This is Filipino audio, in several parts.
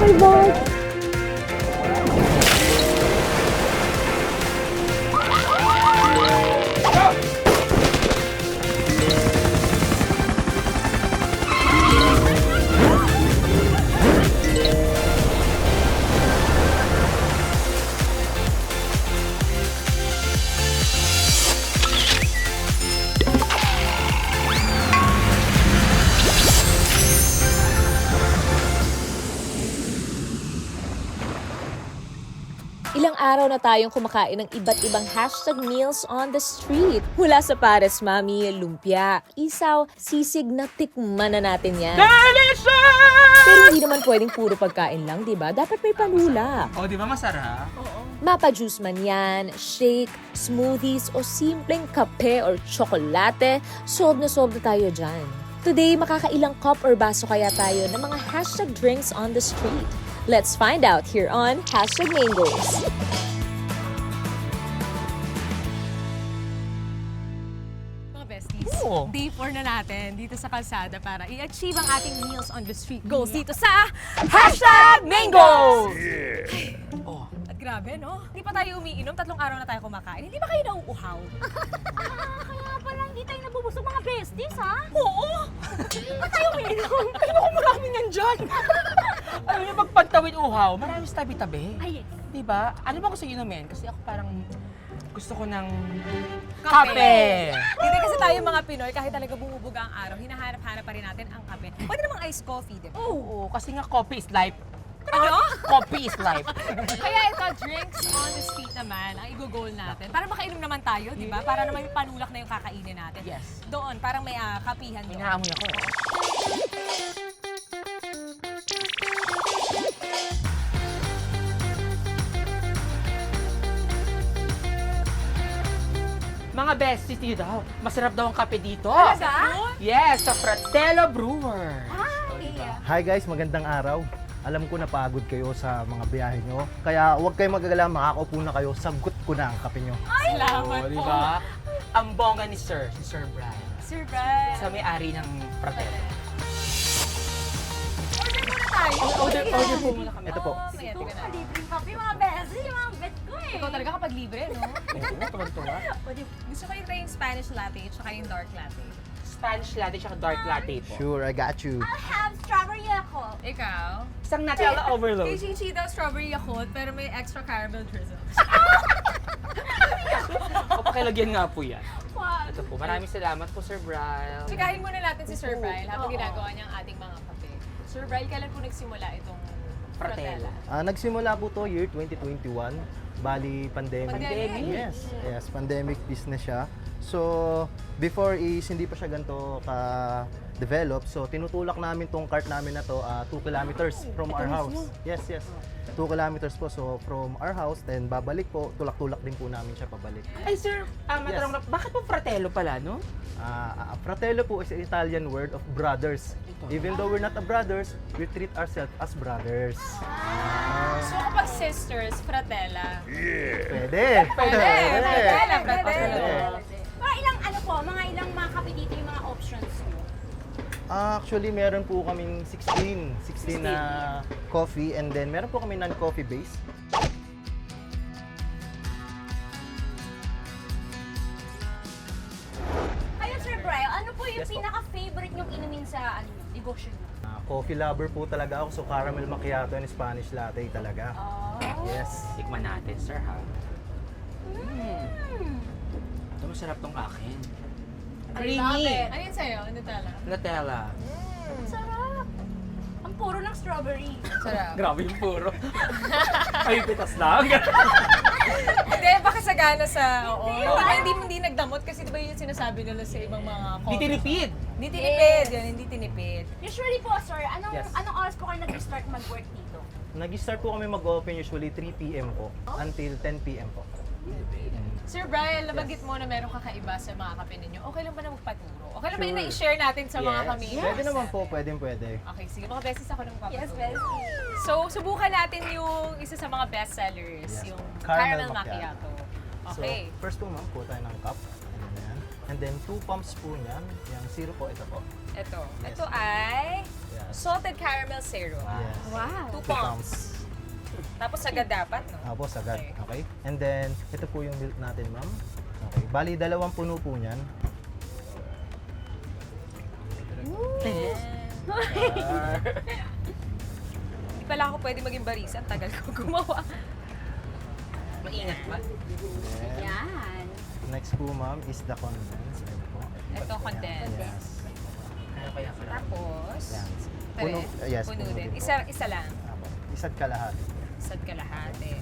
Starbucks! Ilang araw na tayong kumakain ng iba't ibang hashtag meals on the street. Mula sa pares, mami, lumpia, isaw, sisig na tikman na natin yan. Pero hindi naman pwedeng puro pagkain lang, di ba? Dapat may panula. Oh, di ba masarap? Mapa-juice man yan, shake, smoothies, o simpleng kape or tsokolate, solve na tayo dyan. Today, makakailang cup or baso kaya tayo ng mga hashtag drinks on the street. Let's find out here on Hashtag Mangoes. Mga besties, Oo. day 4 na natin dito sa kalsada para i-achieve ang ating meals on the street goals dito sa Hashtag Mangoes! Oh. At grabe, no? Hindi pa tayo umiinom, 3 araw na tayo kumakain. Hindi ba kayo nauuhaw? Kaya pala hindi tayo nabubusog mga besties, ha? Oo! Ba't tayo umiinom? Ay, naku, marami yan dyan. Alam niyo, pag pagtawid uhaw, marami sa tabi-tabi. Ay, yes. Di ba? Ano ba gusto inumin? Kasi ako parang gusto ko ng Kape! Hindi kasi tayo mga Pinoy, kahit talaga bumubuga ang araw, hinahanap-hanap pa rin natin ang kape. Pwede namang iced coffee, di ba? Oo, kasi nga coffee is life. Ano? Coffee is life. Kaya ito, drinks on the street naman, ang i-goal natin. Para makainom naman tayo, di ba? Para naman may panulak na yung kakainin natin. Yes. Doon, parang may kapihan doon. Inaamoy ako. Mga besties dito daw, masarap daw ang kape dito. Talaga? Yes, sa Fratello Brewer. Hi guys, magandang araw. Alam ko napagod kayo sa mga biyahe nyo. Kaya huwag kayong mag-alala, makakaupo na kayo. Sagot ko na ang kape nyo. Salamat Oh, di po. ba? Ang bongga ni Sir Brian. Sir Brian. Sa may-ari ng Fratello. Order muna tayo. Order po muna kami. Ito po. Sige, Ito, tingnan natin. libreng kape, mga besties, yung mga bet ko eh. Ikaw talaga kapag libre, no? Oo, tuwan-tuwa. Gusto ko yung try yung Spanish latte at saka yung dark latte. Spanish latte tsaka dark latte po. Sure, I got you. I'll have strawberry ako. Ikaw? Isang Nutella Kay overload. Chichi daw strawberry Yakult pero may extra caramel drizzle. O pakilagyan nga po yan. Wow. Ito po, maraming salamat po Sir Brian. Tsikahin muna natin si Sir Brian habang ginagawa niya ang ating mga kape. Sir Brian, kailan po nagsimula itong Fratello. Nagsimula po to year 2021. Bali, pandemic. Pandemic? Yes, pandemic business siya. So, before is hindi pa siya ganito ka-develop. So, tinutulak namin tong cart namin na to 2 kilometers from our house. Yes. 2 kilometers po. So, from our house, then babalik po. Tulak-tulak din po namin siya pabalik. Ay sir, matanong na, bakit po Fratello pala, no? Fratello po is an Italian word of brothers. Even though we're not a brothers, we treat ourselves as brothers. So kapag sisters, fratella. Pwede. Fratella. Mga ilang ano po, mga ilang mga kape dito yung mga options mo. Actually, meron po kaming 16 na coffee and then meron po kami non-coffee base. Kayo, Sir Brian, ano po yung Yes po. pinaka-favorite nyong inumin sa negosyo niyo? Coffee lover po talaga ako, so caramel macchiato and Spanish latte talaga. Yes. Tikman natin, sir, ha? Ito masarap tong akin. Creamy. Ano yun sa'yo? Nutella? Nutella. Sarap! Ang puro ng strawberry. Sarap. Grabe yung puro. Ay, pitas lang. Hindi, baka sagana sa... Oo. Hindi nagdamot kasi di ba yun yung sinasabi nila sa ibang mga Di coffee? tinipid. Hindi tinipid. Yan, hindi tinipid. Usually po, sir, anong Yes. anong oras po kayo nag-start mag-work dito? Nag-start po kami mag-open usually 3 p.m. po until 10 p.m. po. Sir Brian, nabanggit mo na meron kakaiba sa mga kape ninyo. Okay lang ba na magpaturo? Okay lang ba na i-share natin sa mga Yes. kami? Pwede naman po, pwede. Okay, sige. Mga beses ako na magpapaturo. Yes, bestie. So, subukan natin yung isa sa mga best sellers, Yes. yung Caramel caramel macchiato. Okay. So, first po ma'am, po tayo ng cup. Ayan. And then 2 pumps po niyan. Yung zero po, ito po. Ito. Yes. Ito ay Yes. Salted caramel syrup. Yes. Wow. 2 pumps. Tapos agad dapat, no? Tapos agad. Okay. Okay. And then, ito po yung milk natin, ma'am. Okay. Bali, 2 puno po niyan. Hindi pala ako pwede maging barista. Ang tagal ko gumawa. Maingat ba? Then, Yan. next po, ma'am, is the condensed. Ito po. Ito, condensed. Yes. Kaya pala. Tapos, Yan. ito Puno, rin. yes, Puno puno din. din po. Isa lang. Apo. Isa't kalahati. Isa't kalahati.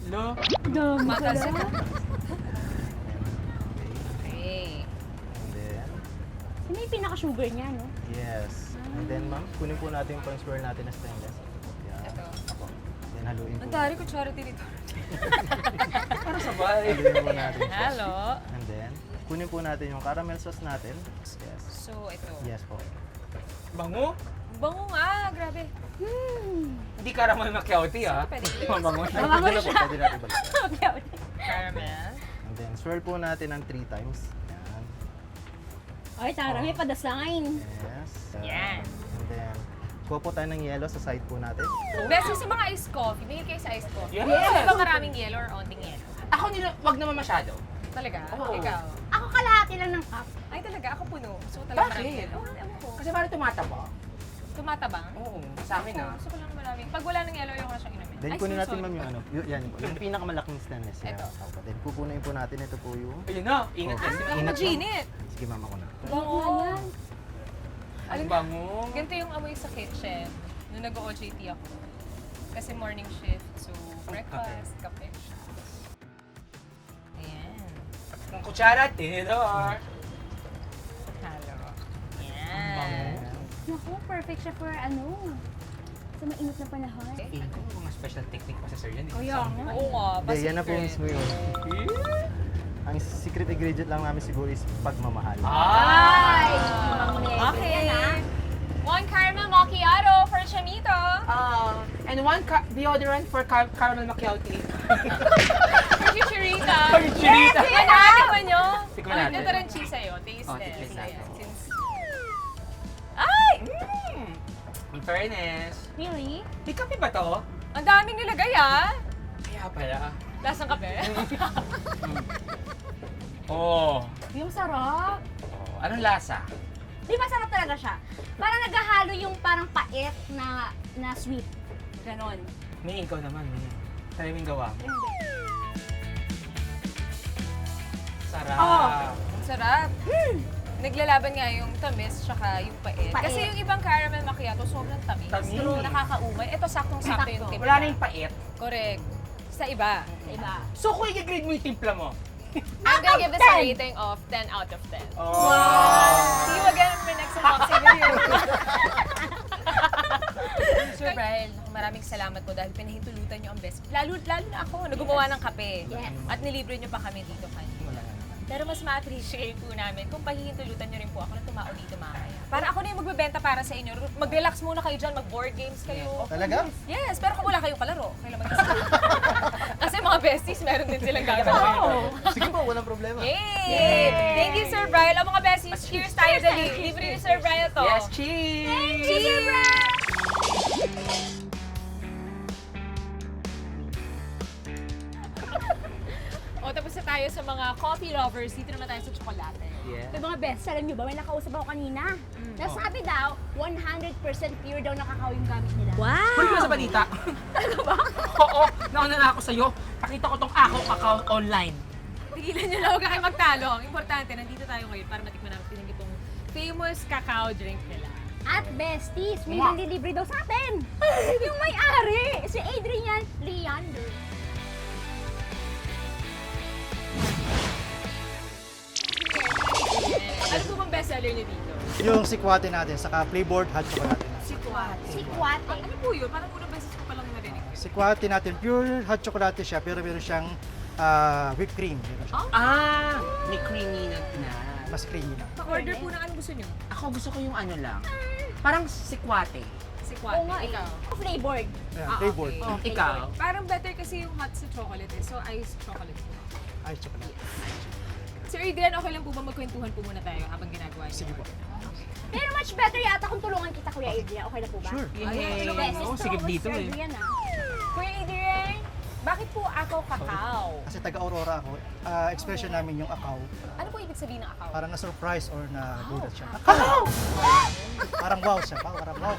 Lo? Matas ka. Okay. Okay. And then, Sino yung pinaka-sugar niya, no? yes. And then, ma'am, kunin po natin yung corn swirl natin na stainless. Yan. Ito. Apo. Then, haluin po. Ang dari ko charity dito. Para sabay. Haluin po natin siya. Hello. And then, kunin po natin yung caramel sauce natin. Yes. So, ito. Yes po. Bango? Bango nga, grabe. Hindi karamay makiauti ah. Pwede ito. Mabango siya. Mabango Pwede na po, pwede natin balik. Okay, okay. Caramel. And then, swirl po natin ng 3 times. Yan. Ay, tara, may padasign. Yes. Yan. And then, kuha po tayo ng yellow sa side po natin. Besi sa mga iced coffee, bigay kayo sa iced coffee. Yes. Yes. Ba maraming yellow or onting yellow? Ako nila, wag naman masyado. Talaga? Oo. Ikaw? Ako kalahati lang ng cup. Ay talaga, ako puno. So talaga Bakit? maraming yellow. Ewan ko. Kasi parang tumataba. Tumatabang? Oo, sa amin ah. Gusto ko lang maraming. Pag wala ng yellow, ayoko na siyang inumin. Then, Ay, kunin natin sorry. ma'am yung ano. Yan po. Yung pinakamalaking stainless. Yan. Ito. Opo. Then, pupunuin po natin. Ito po yung... Ayun na, ingat Okay. kasi. Ako Ingat, mag-ginit. Sige ma'am, ako na. Bango. Yan. Ang bango. Ganito yung amoy sa kitchen. Nung nag-OJT ako. Kasi morning shift. So, breakfast, kape. Ayan. Ang kutsara, tinidor. Halo. bango. Yan. Naku, perfect siya for ano, sa mainit na panahon. Feeling ko mga special technique pa sa sir yan. Kaya nga. Oo nga. Hindi, yan na po pa-secret. mismo yun. Ang secret ingredient lang namin siguro is pagmamahal. Ay! Okay. 1 caramel macchiato for Chamito. And one deodorant for caramel macchiato. For Chicharita. For Chicharita. Yes! Ano, tikman nyo? Tikman natin. Ito rin cheese sa'yo. Taste Oh, test. tikman natin. Ayan, since... Ay! In fairness. Really? Di kape ba to? Ang daming nilagay ah. Kaya pala. Lasang kape. Oh. Yung sarap. Anong lasa? Di masarap talaga siya. Parang naghahalo yung parang pait na sweet. Ganon. May ikaw naman. Try mo yung gawa mo. Sarap. Oh. Ang sarap. Naglalaban nga yung tamis tsaka yung pait. Pait. Kasi yung ibang caramel macchiato sobrang tamis. Tamis. Pero nakakaumay. Ito saktong-sakto yung Sakto. timpla. Wala na yung pait. Correct. Sa iba. Sa iba. So kung i-grade mo yung timpla mo? I'm gonna give this a rating of 10 out of 10. Oh. See you again in my next unboxing video. Sir Brian, maraming salamat po dahil pinahintulutan niyo ang best. Lalo na ako, na gumawa ng kape. Yes. At nilibre niyo pa kami dito kanina. Pero mas ma-appreciate po namin kung pahihintulutan niyo rin po ako na tumao dito mamaya. Para ako na yung magbebenta para sa inyo. Mag-relax muna kayo dyan, mag-board games kayo. Talaga? Yes, pero kung wala kayong kalaro, kailan mag-isa. Kasi mga besties, meron din silang gagawin. Sige po, walang problema. Yay! Thank you, Sir Brian. O mga besties, cheers tayo dali. Libre ni Sir Brian to. Yes, cheese! Cheers! O, tapos na tayo sa mga coffee lovers. Dito naman tayo sa tsokolate. Yeah. Yung mga best, alam nyo ba, may nakausap ako kanina. Nasabi daw, 100% pure daw na kakao yung gamit nila. Huli mo na sa balita. Talaga ba? Oo, nauna na ako sa'yo. Pakita ko tong ako kakao online. Tigilan nyo lang, huwag kayo magtalo. Ang importante, nandito tayo ngayon para matikman natin itong famous cacao drink nila. At besties, may Mwah! manlilibre daw sa atin. Yung may-ari, si Adrian Leander. Ano po bang bestseller niyo dito? Yung sikwate natin, saka flavored hot chocolate. Sikwate. Si Kwate. Ano po yun? Parang unang beses ko palang narinig. Sikwate natin, pure hot chocolate siya, pero meron siyang whipped cream. Meron siya. May creamy na. Mas creamy na. Pa-order po ng anong gusto niyo? Ako gusto ko yung ano lang. Parang sikwate. Sikwate. Oo nga eh. Ikaw. Flavored. Ayan, flavored. okay. Oh, Ikaw. Parang better kasi yung hot sa chocolate eh. So, iced chocolate po. Ice chocolate. Sir Adrian, okay lang po ba magkwentuhan po muna tayo habang ginagawa niyo? Sige po. Okay. Pero much better yata kung tulungan kita, Kuya Adrian. Okay na po ba? Sure. Yay! Oo, sige dito eh. Adrian, ah. Kuya Adrian, bakit po ako kakao? Kasi taga-Aurora ako, expression namin yung akaw. Ano po ibig sabihin ng akaw? Parang na-surprise or na-gulat siya. Akaw! Parang wow siya. Parang wow.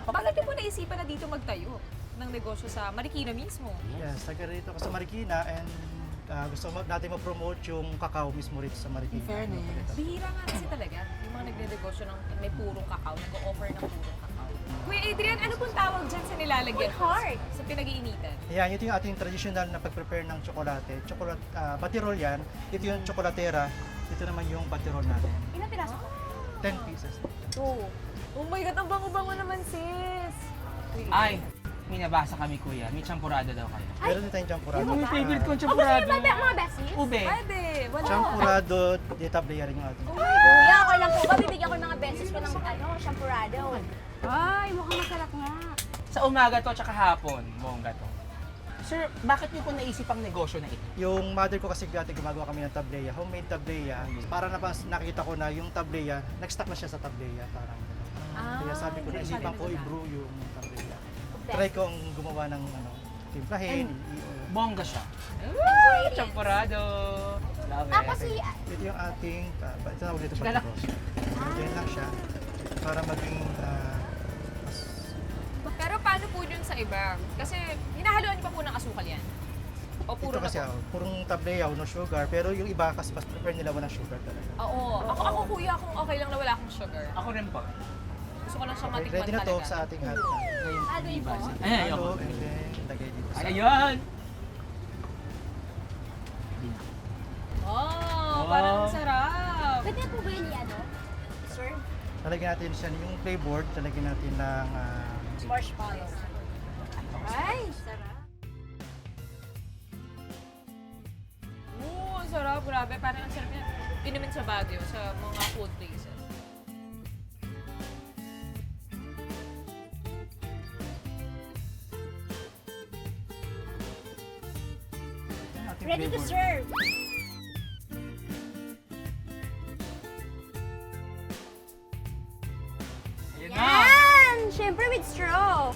Bakit niyo po naisipan na dito magtayo ng negosyo sa Marikina mismo? Yes, taga rito ako sa Marikina and gusto natin ma-promote yung kakao mismo rito sa Marikina. Bihira nga kasi talaga yung mga nagre-negosyo ng may purong kakao, nag-o-offer ng purong kakao. Kuya Adrian, ano pong tawag dyan sa nilalagyan? Hard. Sa pinag-iinitan? Ayan, ito yung ating traditional na pag-prepare ng tsokolate. Batirol yan. Ito yung tsokolatera. Ito naman yung batirol natin. Ilang piraso? 10 pieces. Oo. Oh my God, ang bango-bango naman, sis! Ay, may nabasa kami kuya. May champurado daw kayo. Meron din tayong champurado. Yung favorite kong Ako champurado. sa'yo ba mga besties? Ube. Pwede, wala. Champurado, de tableya rin yung ating. Kuya, okay lang po ba? Bibigyan ko ng mga besties ko ng shampurado. Ay, mukhang masarap nga. Sa umaga to, tsaka hapon. Bongga to. Sir, bakit niyo po naisip ang negosyo na ito? Yung mother ko kasi dati gumagawa kami ng tableya, homemade tableya. Para nakita ko na yung tableya, nag-stock na siya sa tableya. Parang kaya sabi ko, naisipan ko i-brew yung tableya. Try kong gumawa ng timplahin. Bongga siya. Ingredients. Champurado. Love Tapos it. Ito yung ating, ito na ulit ito Kala- Ganyan lang siya. Para maging Pero paano po yun sa iba? Kasi hinahaluan niyo pa po ng asukal yan? O puro ito kasi na po? purong tableya, no sugar. Pero yung iba kasi mas prefer nila walang sugar talaga. Oo. Ako kuya, kung okay lang na wala akong sugar. Ako rin po. Gusto ko lang siyang Okay, matikman ready na to talaga. sa ating hotdog. Adoy po. Ay, Halo, ayoko. and then lagay dito sa... Ay, ayun! Oh, Wow. parang sarap. Pwede po ba yun Sir? Lalagyan natin siya yung flavored, lalagyan natin ng Marshmallow. Ay, sarap. Oo, ang sarap. Grabe. Parang ang sarap niya. Inumin sa Baguio, sa mga food places. ating Ready to flavored. serve. Ayun na! Yan! Siyempre with straw.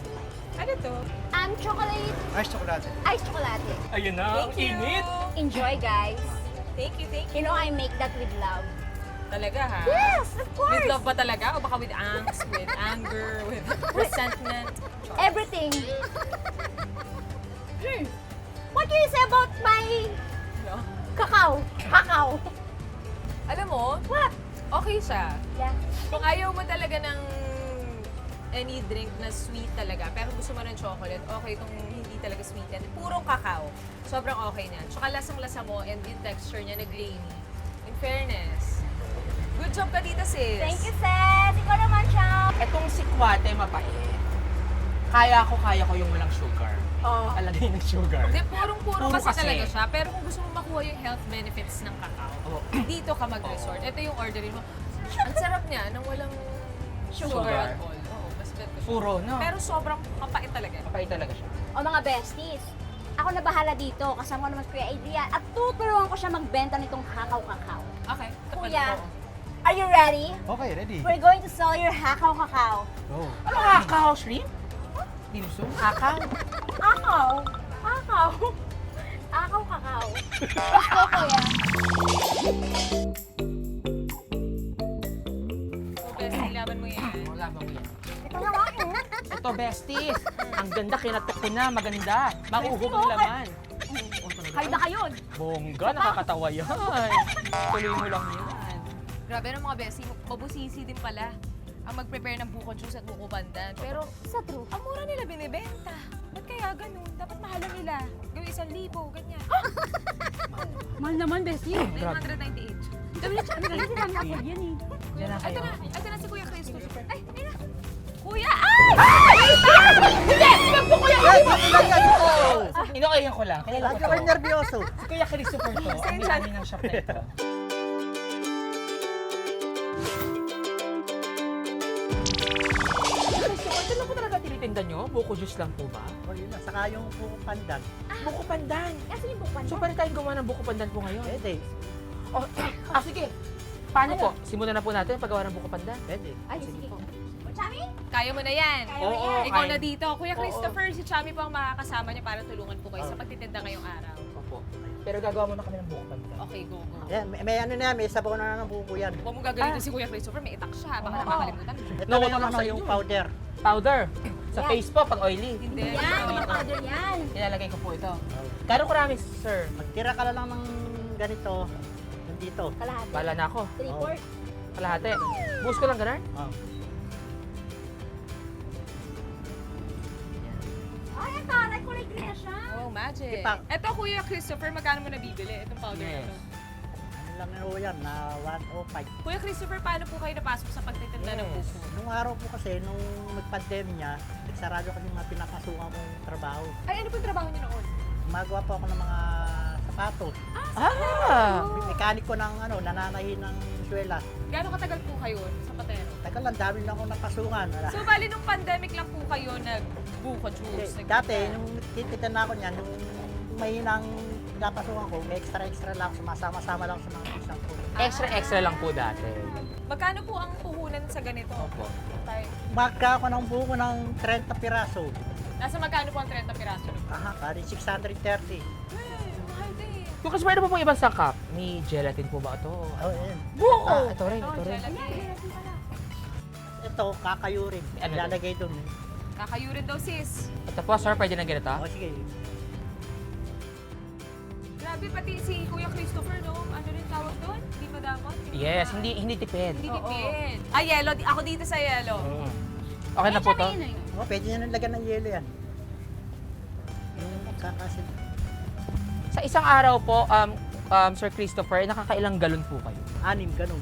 Ano to? Chocolate, Ice chocolate. ice chocolate. Ayun na! Ang init! Enjoy, guys. Thank you, thank you. You know, I make that with love. Talaga ha? Yes, of course. With love ba talaga? O baka with angst, with anger, with resentment? Everything. What do you say about my No? cacao? Cacao. Alam mo, What? okay siya. Yeah. Kung ayaw mo talaga ng any drink na sweet talaga, pero gusto mo ng chocolate, okay itong hindi talaga sweet yan. Purong kakao. Sobrang okay na. Tsaka lasang-lasa mo and yung texture niya na grainy. In fairness. Good job ka dito, sis. Thank you, sis. Ikaw naman, Cham. Etong sikwate mapait. Kaya ko yung walang sugar. Oh. Alagay ng sugar. Hindi, purong-puro Puro kasi kasi. talaga siya. Pero kung gusto mo makuha yung health benefits ng kakao, Oo. dito ka mag-resort. Ito yung orderin mo. Ang sarap niya nang walang sugar Sugar. at all. Oo, mas bet ko siya. Puro, no? Pero sobrang mapait talaga. Mapait talaga siya. O mga besties, ako na bahala dito. Kasama ko naman si Kuya Adrian. At tutulungan ko siya magbenta nitong hakaw-kakao. Okay. Kuya, are you ready? Okay, ready. We're going to sell your hakaw-kakao. Go. Ano kakao shrimp? Dimsum? Kakao? Akaw? Akaw? Akaw-kakao. Let's go, Kuya. O, best, ilaban mo yan. Wala bang yan? Ito na nga. Ito, besties. Ang ganda, kinatok ko na, maganda. Makuhog ang laman. Kayo na kayo. Bongga, nakakatawa yan. Tuloy mo lang yan. Grabe ng mga bestie, mabusisi din pala ang mag-prepare ng buko juice at buko pandan. Pero Sa true. ang mura nila binibenta. Ba't kaya ganun? Dapat mahalan nila. Gawin 1,000, ganyan. Mahal naman, bestie. 998. Dami na siya. Kasi namin ako yan eh. Yan na kayo. Ito na si Kuya Cristo. Ay, ayun na. Kuya, ay! Inokayan ko lang. Kilala ko Lagi ako to. nervyoso. Si Kuya Christopher to. Ang may ng shop na ito. Christopher, ito lang po talaga tinitinda nyo? Buko juice lang po ba? O yun na, saka yung pandan. Buko pandan. Kasi yung bukan So, pwede tayong gumawa ng buko pandan po ngayon. Pwede. Oh, sige. Paano po? Simulan na po natin ang paggawa ng buko pandan. Pwede. Ay, sige. O, Chami? Kaya mo na yan. Kaya mo yan. Ikaw kaya. na dito. Kuya Christopher, si Chami po ang makakasama niya para tulungan po kayo sa pagtitinda ngayong araw. Opo. Pero gagawa muna kami ng buko pandan. Okay, go, go. Yan, may ano na yan, may sabaw na ng buko yan. Huwag mong gagalitin si Kuya Christopher, may itak siya. Baka nakakalimutan. Ito No, na wala yung, sa yung inyo. powder. Powder. Sa face po, pag oily. Hindi. Yan, yung powder yan. Ilalagay ko po ito. Gano'ng karami, sir? Magtira ka lang ng ganito, nandito. Kalahati. Bala na ako. 3/4. Kalahati. Buhos ko lang ganun? Oh. Ay, ang taray, kulay green na siya. Oh, magic. Ipak. Ito, Kuya Christopher, magkano mo nabibili itong powder na Yes. ito? Ano lang na yan, na 105. Kuya Christopher, paano po kayo napasok sa pagtitinda ng Yes. buko? Nung araw po kasi, nung nag-pandemya, nagsarado kasi mga pinapasukan kong trabaho. Ay, ano po yung trabaho niyo noon? Gumagawa po ako ng mga sapatos. Ah! Mekanik ko ng nananahi ng swela. Gano'ng katagal po kayo sa patero? Tagal lang, dami na ako napasukan. Wala. So, bali nung pandemic lang po kayo nag-buko juice? Dati, nung tititan na ako niyan, nung mahinang napasukan ko, may extra lang, sumasama-sama lang sa mga isang po. Extra lang po dati. Magkano po ang puhunan sa ganito? Opo. Tayo. Magka ako ng buko ng 30 piraso. Nasa magkano po ang 30 piraso? Aha, pari 630. Mahal din. Yung kasi meron po pong ibang sangkap. May gelatin po ba ito? Oh, yan. Buko! Ito rin, Oh, ito rin. gelatin. Ito, kakayurin. Ano Ilalagay doon. Kakayurin daw sis. Ito po, sir, pwede na ganito? O, sige. Grabe, pati si Kuya Christopher, no? Ano rin tawag doon? Hindi pa dapat? Yes, hindi tipid. Hindi tipid. Ah, yellow. Ako dito sa yellow. Okay na po to? Chami, yun na yun. O, pwede nyo nang lagyan ng yelo yan. Yung kakasin. Sa isang araw po, Sir Christopher, nakakailang galon po kayo? 6, ganun.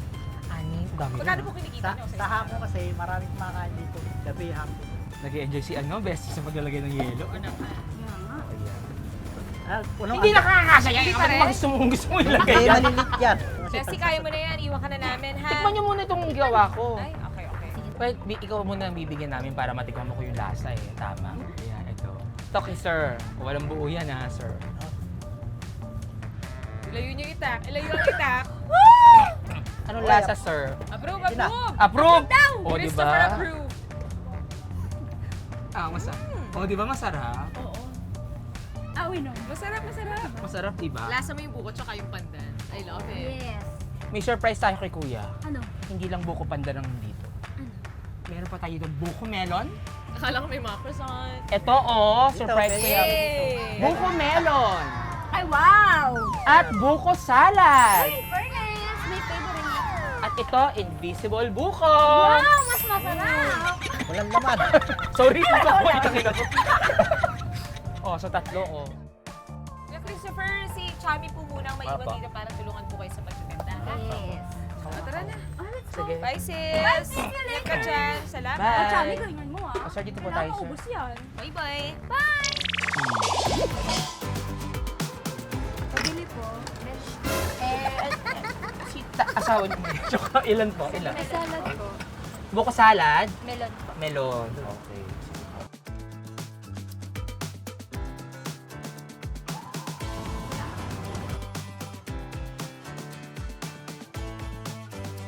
Anim, dami Magkano na. po kinikita niyo? Sa hapon kasi, maraming kumakain dito. Gabi, hapon. Nag-enjoy si best sa paglalagay ng yelo. Kaya nga. Hindi nakakasaya. Hindi Hindi pa rin? gusto mo ilagay Kaya yan. malilit yan. Jesse, kaya mo na yan. Iwan ka na namin, ha? Tikman niyo muna itong ginawa ko. Ay, okay, okay. Well, ikaw muna ang bibigyan namin para matikman mo ko yung lasa eh. Tama. Ayan, ito. Ito kay sir. Walang buo yan ha, sir. Ilayo niyo itak. Ilayo ang itak. Anong lasa, sir? Approve, Yun na. approve. Approve! O, di Christopher, ba? approve. Masarap. O, di ba masarap? Oo. Awi no. Masarap, masarap. Masarap, di ba? Lasa mo yung buko tsaka yung pandan. I love it. Yes. May surprise tayo kay kuya. Ano? Hindi lang buko pandan ang dito. Meron pa tayo doon buko melon. Akala ko may mga croissant. Ito, surprise ko yan. Yay! Buko melon. Ay, wow! At buko salad. Ay, fairness! May favorite. At ito, invisible buko. Wow! Mas masarap! Walang laman. Sorry, ito po. Ito so tatlo, Kuya Christopher, si Chami po muna ang maiwan Papa. dito para tulungan po kayo sa pagtitinda. Yes. So, tara na. Oh, let's go. Sige. Bye, sis! see you Ingat ka dyan. Salamat. Bye. Oh, Chami, galingan mo ah. Sir, dito po tayo, sir. Ubus yan. Bye-bye. Bye! Pabili po. Asawa niyo. Ilan po? Ilan? Salad po. Buko salad? Melon po. Melon. Okay.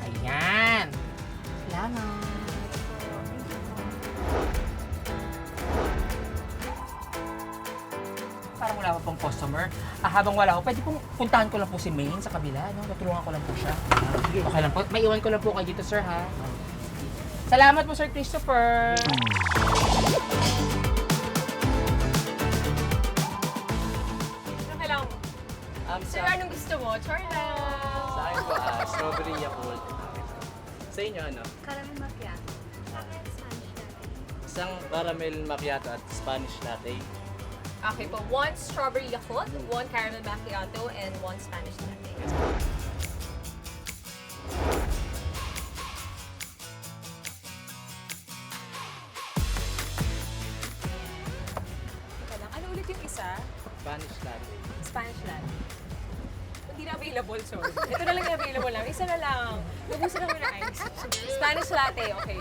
Ayan. Salamat. Parang wala pa pong customer. Habang wala ko, pwede pong puntahan ko lang po si Maine sa kabila. No? Tutulungan ko lang po siya. Okay lang po. May iwan ko lang po kayo dito, sir, ha? Salamat po, Sir Christopher. Ano kailangan mo? Sir, anong gusto mo? Chorla! Sa akin po, strawberry Yakult. Sa inyo, ano? Caramel macchiato. Spanish latte. Isang caramel macchiato at Spanish latte. Okay po, 1 strawberry Yakult, 1 caramel macchiato, and 1 Spanish latte. Teka lang, ano ulit yung isa? Spanish latte. Spanish latte. Hindi na available, sorry. Ito na lang yung available lang. Isa na lang. Lubusan namin na ice. Spanish latte, okay.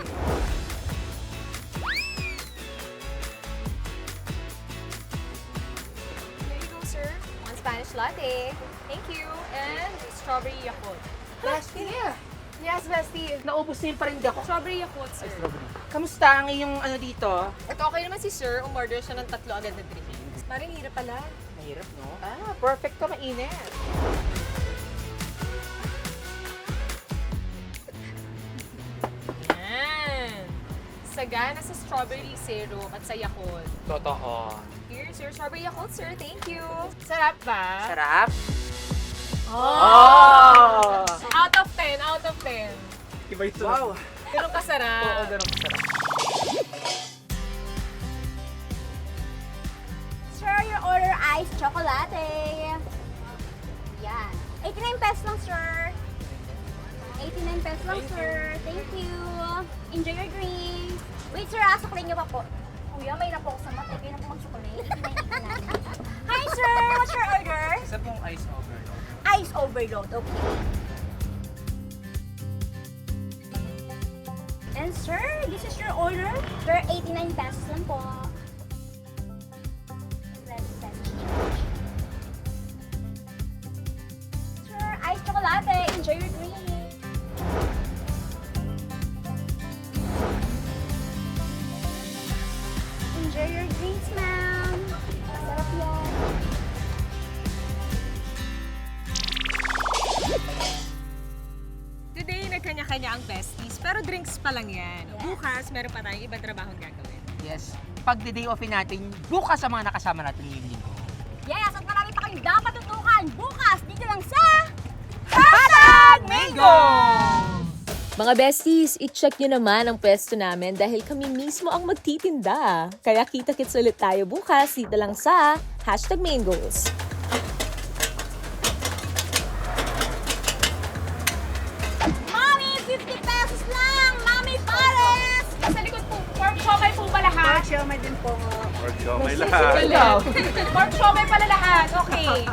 There you go, sir. 1 Spanish latte. Thank you. And strawberry Yakult. Bestie, Yes, bestie. naubos na yung parinda ko. Strawberry Yakult, sir. Kamusta ang iyong ano dito? Ito okay naman si sir. Umorder siya ng 3 agad na drinks. Maring hirap pala. Mahirap, no? Perfect to, mainit. Yan. Sagana sa strawberry syrup at sa Yakult. Totoo. Here, sir. Strawberry Yakult, sir. Thank you. Sarap ba? Sarap. Oh! Out of 10, out of 10. Iba ito. Wow. Ganun kasarap. Oo, ganun sarap. Sir, your order iced chocolate. Yan. 89 pesos lang, sir. 89 pesos lang, sir. Thank you. Enjoy your drinks. Wait, sir, sukli niyo pa po. Kuya, may na po ako sa mata. Kaya na po mag-chocolate. 89. Hi, sir. What's your order? Isa pong ice overload. Ice overload. Okay. And sir, this is your order. Sir, 89 pesos lang po. Sir, iced chocolate. Enjoy your drink. Enjoy your drinks, ma'am. Masarap yan. Today, nagkanya-kanya ang besties, pero drinks pa lang yan. Bukas, meron pa tayong ibang trabahong gagawin. Yes. Pag the day off natin, bukas ang mga nakasama natin ngayong linggo. Yes, at marami pa kayong dapat tutukan bukas dito lang sa Mango! Mga besties, i-check nyo naman ang pwesto namin dahil kami mismo ang magtitinda. Kaya kita-kits ulit tayo bukas dito lang sa #Mangoes. Mami, 50 pesos lang! Mami Pares! Sa likod po, pork siomay po ba lahat? Or may lahat. Pork siomay pala lahat, okay.